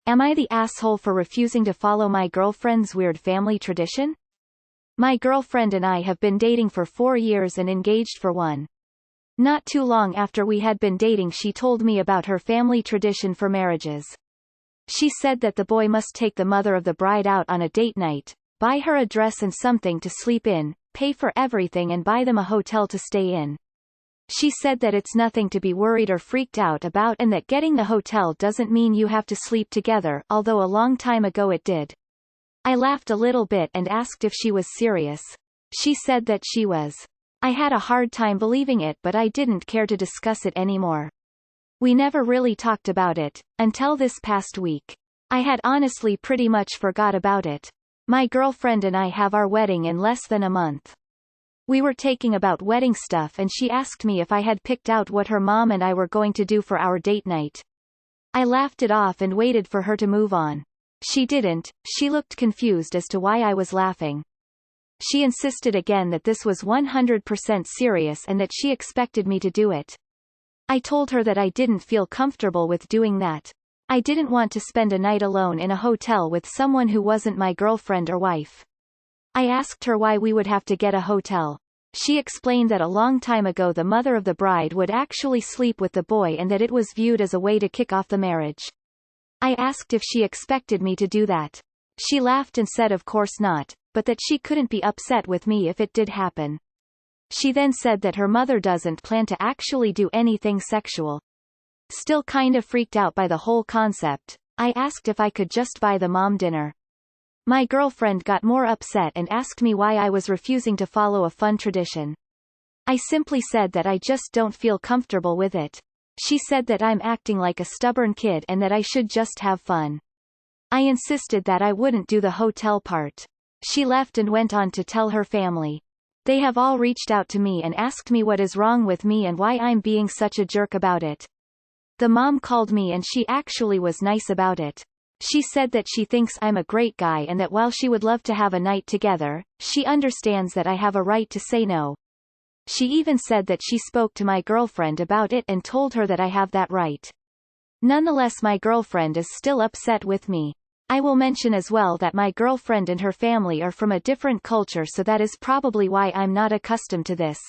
Am I the asshole for refusing to follow my girlfriend's weird family tradition? My girlfriend and I have been dating for 4 years and engaged for 1. Not too long after we had been dating, she told me about her family tradition for marriages. She said that the boy must take the mother of the bride out on a date night, buy her a dress and something to sleep in, pay for everything and buy them a hotel to stay in. She said that it's nothing to be worried or freaked out about and that getting the hotel doesn't mean you have to sleep together, although a long time ago it did. I laughed a little bit and asked if she was serious. She said that she was. I had a hard time believing it, but I didn't care to discuss it anymore. We never really talked about it, until this past week. I had honestly pretty much forgot about it. My girlfriend and I have our wedding in less than a month. We were talking about wedding stuff and she asked me if I had picked out what her mom and I were going to do for our date night. I laughed it off and waited for her to move on. She didn't. She looked confused as to why I was laughing. She insisted again that this was 100% serious and that she expected me to do it. I told her that I didn't feel comfortable with doing that. I didn't want to spend a night alone in a hotel with someone who wasn't my girlfriend or wife. I asked her why we would have to get a hotel. She explained that a long time ago the mother of the bride would actually sleep with the boy and that it was viewed as a way to kick off the marriage. I asked if she expected me to do that. She laughed and said of course not, but that she couldn't be upset with me if it did happen. She then said that her mother doesn't plan to actually do anything sexual. Still kind of freaked out by the whole concept, I asked if I could just buy the mom dinner. My girlfriend got more upset and asked me why I was refusing to follow a fun tradition. I simply said that I just don't feel comfortable with it. She said that I'm acting like a stubborn kid and that I should just have fun. I insisted that I wouldn't do the hotel part. She left and went on to tell her family. They have all reached out to me and asked me what is wrong with me and why I'm being such a jerk about it. The mom called me and she actually was nice about it. She said that she thinks I'm a great guy and that while she would love to have a night together, she understands that I have a right to say no. She even said that she spoke to my girlfriend about it and told her that I have that right. Nonetheless, my girlfriend is still upset with me. I will mention as well that my girlfriend and her family are from a different culture, so that is probably why I'm not accustomed to this.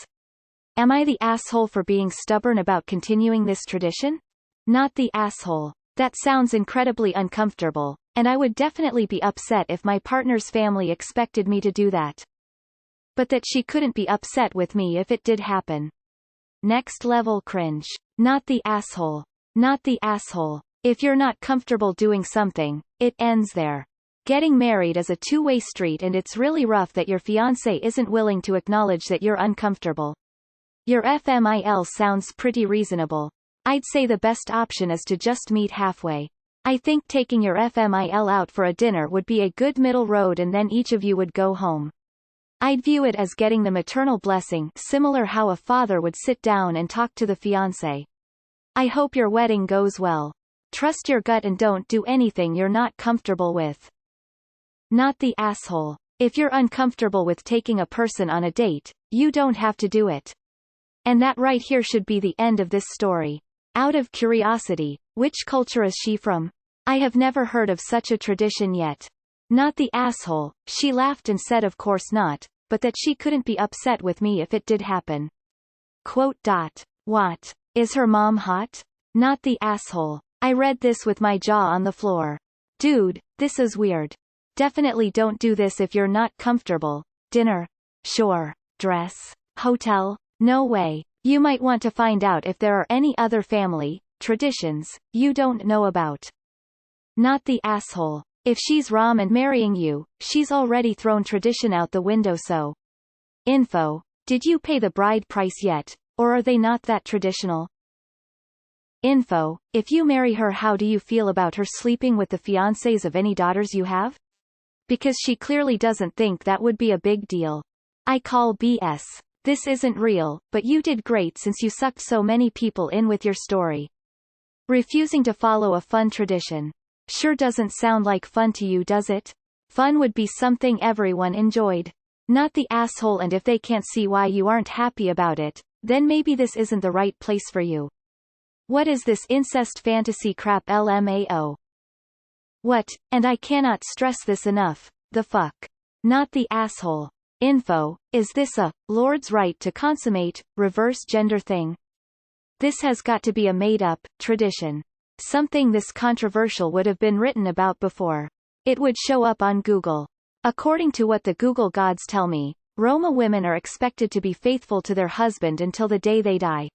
Am I the asshole for being stubborn about continuing this tradition? Not the asshole. That sounds incredibly uncomfortable, and I would definitely be upset if my partner's family expected me to do that. But that she couldn't be upset with me if it did happen. Next level cringe. Not the asshole. Not the asshole. If you're not comfortable doing something, it ends there. Getting married is a two-way street and it's really rough that your fiancé isn't willing to acknowledge that you're uncomfortable. Your FMIL sounds pretty reasonable. I'd say the best option is to just meet halfway. I think taking your FMIL out for a dinner would be a good middle road and then each of you would go home. I'd view it as getting the maternal blessing, similar how a father would sit down and talk to the fiancé. I hope your wedding goes well. Trust your gut and don't do anything you're not comfortable with. Not the asshole. If you're uncomfortable with taking a person on a date, you don't have to do it. And that right here should be the end of this story. Out of curiosity, which culture is she from? I have never heard of such a tradition yet. Not the asshole. She laughed and said of course not, but that she couldn't be upset with me if it did happen. Quote. What? Is her mom hot? Not the asshole. I read this with my jaw on the floor. Dude, this is weird. Definitely don't do this if you're not comfortable. Dinner? Sure. Dress? Hotel? No way. You might want to find out if there are any other family traditions you don't know about. Not the asshole. If she's Rom and marrying you, she's already thrown tradition out the window. So. Info. Did you pay the bride price yet, or are they not that traditional? Info. If you marry her, how do you feel about her sleeping with the fiancés of any daughters you have? Because she clearly doesn't think that would be a big deal. I call BS. This isn't real, but you did great since you sucked so many people in with your story. Refusing to follow a fun tradition. Sure doesn't sound like fun to you, does it? Fun would be something everyone enjoyed. Not the asshole. And if they can't see why you aren't happy about it, then maybe this isn't the right place for you. What is this incest fantasy crap, LMAO? What, and I cannot stress this enough, the fuck. Not the asshole. Info, is this a Lord's right to consummate, reverse gender thing? This has got to be a made-up tradition. Something this controversial would have been written about before. It would show up on Google. According to what the Google gods tell me, Roma women are expected to be faithful to their husband until the day they die.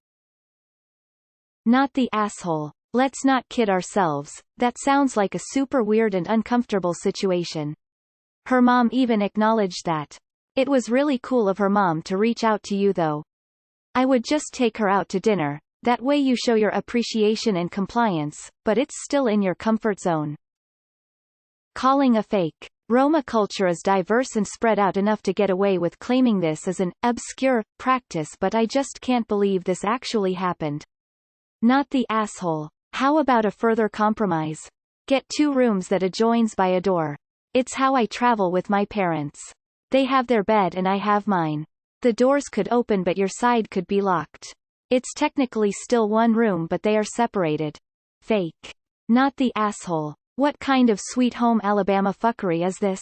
Not the asshole. Let's not kid ourselves, that sounds like a super weird and uncomfortable situation. Her mom even acknowledged that. It was really cool of her mom to reach out to you though. I would just take her out to dinner, that way you show your appreciation and compliance, but it's still in your comfort zone. Calling a fake. Roma culture is diverse and spread out enough to get away with claiming this as an obscure practice, but I just can't believe this actually happened. Not the asshole. How about a further compromise? Get 2 rooms that adjoins by a door. It's how I travel with my parents. They have their bed and I have mine. The doors could open but your side could be locked. It's technically still one room but they are separated. Fake. Not the asshole. What kind of Sweet Home Alabama fuckery is this?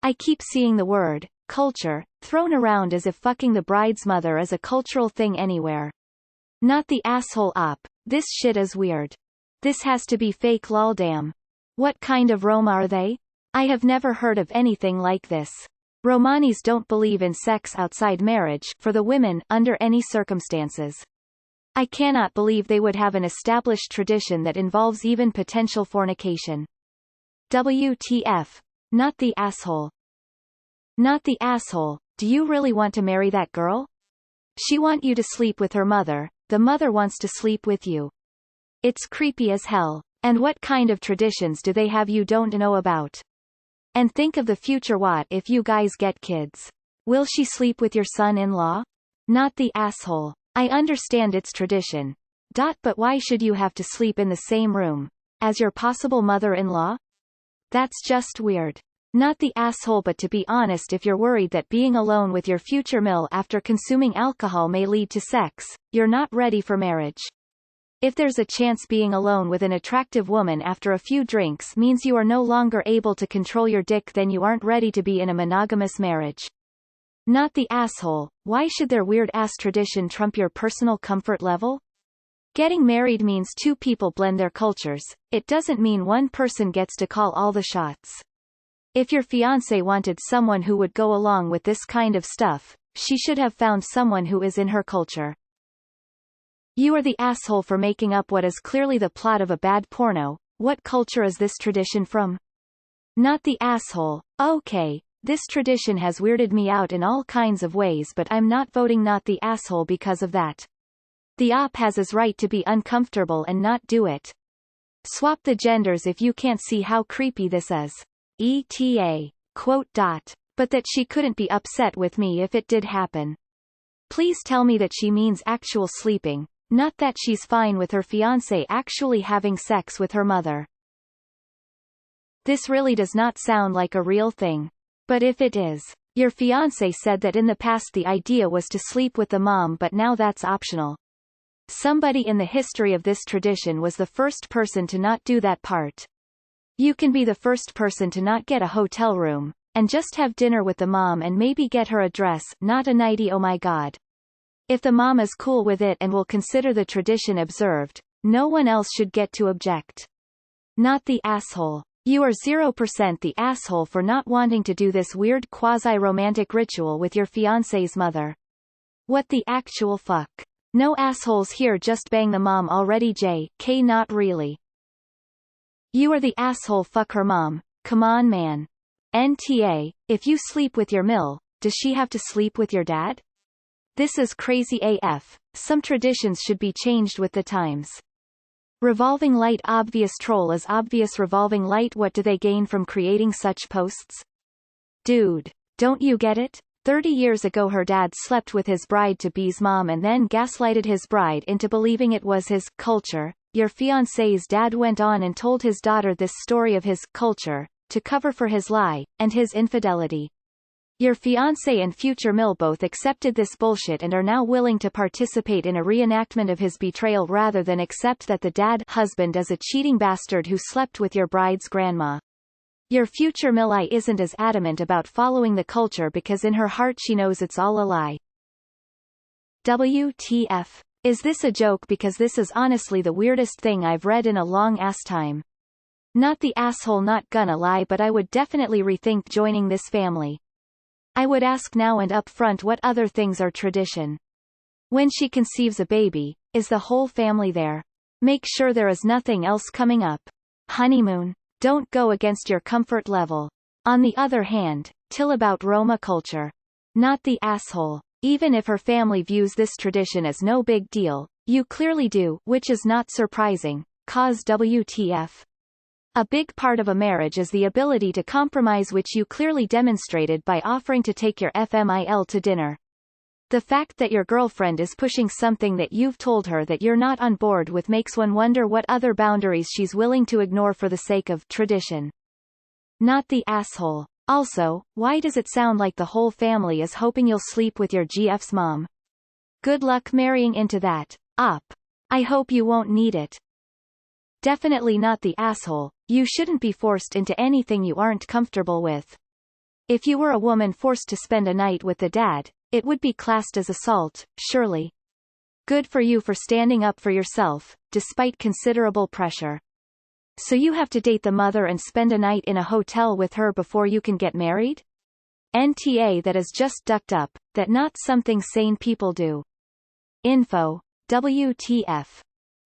I keep seeing the word culture thrown around as if fucking the bride's mother is a cultural thing anywhere. Not the asshole op. This shit is weird. This has to be fake lol damn. What kind of Roma are they? I have never heard of anything like this. Romanis don't believe in sex outside marriage for the women under any circumstances. I cannot believe they would have an established tradition that involves even potential fornication. WTF. Not the asshole. Not the asshole. Do you really want to marry that girl? She want you to sleep with her mother, the mother wants to sleep with you. It's creepy as hell. And what kind of traditions do they have you don't know about? And think of the future, what if you guys get kids? Will she sleep with your son-in-law? Not the asshole. I understand it's tradition. But why should you have to sleep in the same room as your possible mother-in-law? That's just weird. Not the asshole, but to be honest, if you're worried that being alone with your future mill after consuming alcohol may lead to sex, you're not ready for marriage. If there's a chance being alone with an attractive woman after a few drinks means you are no longer able to control your dick, then you aren't ready to be in a monogamous marriage. Not the asshole. Why should their weird-ass tradition trump your personal comfort level? Getting married means 2 people blend their cultures, it doesn't mean one person gets to call all the shots. If your fiancé wanted someone who would go along with this kind of stuff, she should have found someone who is in her culture. You are the asshole for making up what is clearly the plot of a bad porno. What culture is this tradition from? Not the asshole. Okay, this tradition has weirded me out in all kinds of ways, but I'm not voting not the asshole because of that. The op has his right to be uncomfortable and not do it. Swap the genders if you can't see how creepy this is. ETA. But that she couldn't be upset with me if it did happen. Please tell me that she means actual sleeping, not that she's fine with her fiancé actually having sex with her mother. This really does not sound like a real thing. But if it is, your fiancé said that in the past the idea was to sleep with the mom, but now that's optional. Somebody in the history of this tradition was the first person to not do that part. You can be the first person to not get a hotel room, and just have dinner with the mom and maybe get her a dress, not a nightie. Oh my god. If the mom is cool with it and will consider the tradition observed, no one else should get to object. Not the asshole. You are 0% the asshole for not wanting to do this weird quasi-romantic ritual with your fiancé's mother. What the actual fuck? No assholes here, just bang the mom already. JK. Not really. You are the asshole, fuck her mom. Come on man. NTA, if you sleep with your mill, does she have to sleep with your dad? This is crazy AF. Some traditions should be changed with the times. Revolving light. Obvious troll is obvious. Revolving light. What do they gain from creating such posts? Dude, don't you get it? 30 years ago her dad slept with his bride-to-be's mom and then gaslighted his bride into believing it was his culture. Your fiancé's dad went on and told his daughter this story of his culture to cover for his lie and his infidelity. Your fiancé and future mill both accepted this bullshit and are now willing to participate in a reenactment of his betrayal rather than accept that the husband is a cheating bastard who slept with your bride's grandma. Your future mill isn't as adamant about following the culture because in her heart she knows it's all a lie. WTF. Is this a joke? Because this is honestly the weirdest thing I've read in a long ass time. Not the asshole, not gonna lie, but I would definitely rethink joining this family. I would ask now and up front what other things are tradition. When she conceives a baby, is the whole family there? Make sure there is nothing else coming up. Honeymoon. Don't go against your comfort level. On the other hand, till about Roma culture. Not the asshole. Even if her family views this tradition as no big deal, you clearly do, which is not surprising, cause WTF. A big part of a marriage is the ability to compromise, which you clearly demonstrated by offering to take your FMIL to dinner. The fact that your girlfriend is pushing something that you've told her that you're not on board with makes one wonder what other boundaries she's willing to ignore for the sake of tradition. Not the asshole. Also, why does it sound like the whole family is hoping you'll sleep with your GF's mom? Good luck marrying into that. I hope you won't need it. Definitely not the asshole. You shouldn't be forced into anything you aren't comfortable with. If you were a woman forced to spend a night with the dad, it would be classed as assault, surely. Good for you for standing up for yourself, despite considerable pressure. So you have to date the mother and spend a night in a hotel with her before you can get married? NTA, that is just ducked up, that not something sane people do. Info. WTF.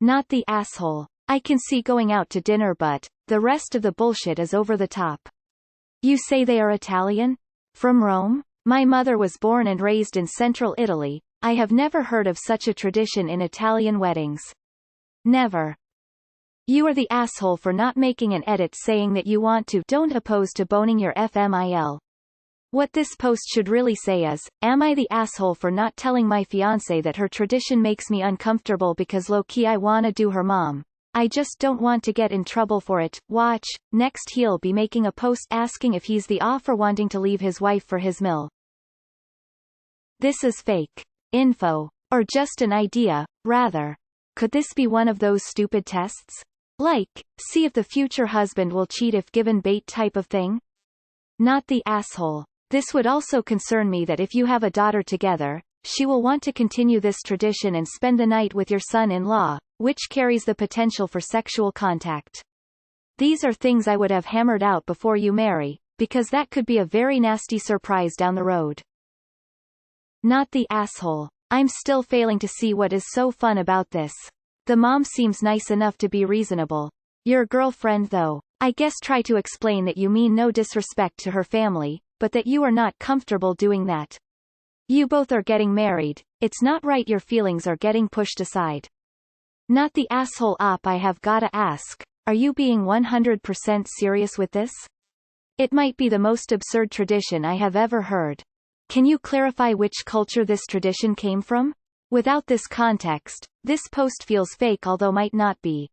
Not the asshole. I can see going out to dinner, but the rest of the bullshit is over the top. You say they are Italian? From Rome? My mother was born and raised in central Italy. I have never heard of such a tradition in Italian weddings. Never. You are the asshole for not making an edit saying that you want to don't oppose to boning your FMIL. What this post should really say is, am I the asshole for not telling my fiancé that her tradition makes me uncomfortable because low-key I wanna do her mom. I just don't want to get in trouble for it. Watch, next he'll be making a post asking if he's the off for wanting to leave his wife for his mill. This is fake info. Or just an idea, rather. Could this be one of those stupid tests? Like, see if the future husband will cheat if given bait type of thing? Not the asshole. This would also concern me that if you have a daughter together, she will want to continue this tradition and spend the night with your son-in-law, which carries the potential for sexual contact. These are things I would have hammered out before you marry, because that could be a very nasty surprise down the road. Not the asshole. I'm still failing to see what is so fun about this. The mom seems nice enough to be reasonable. Your girlfriend though, I guess try to explain that you mean no disrespect to her family, but that you are not comfortable doing that. You both are getting married, it's not right your feelings are getting pushed aside. Not the asshole. I have gotta ask, are you being 100% serious with this? It might be the most absurd tradition I have ever heard. Can you clarify which culture this tradition came from? Without this context, this post feels fake, although might not be.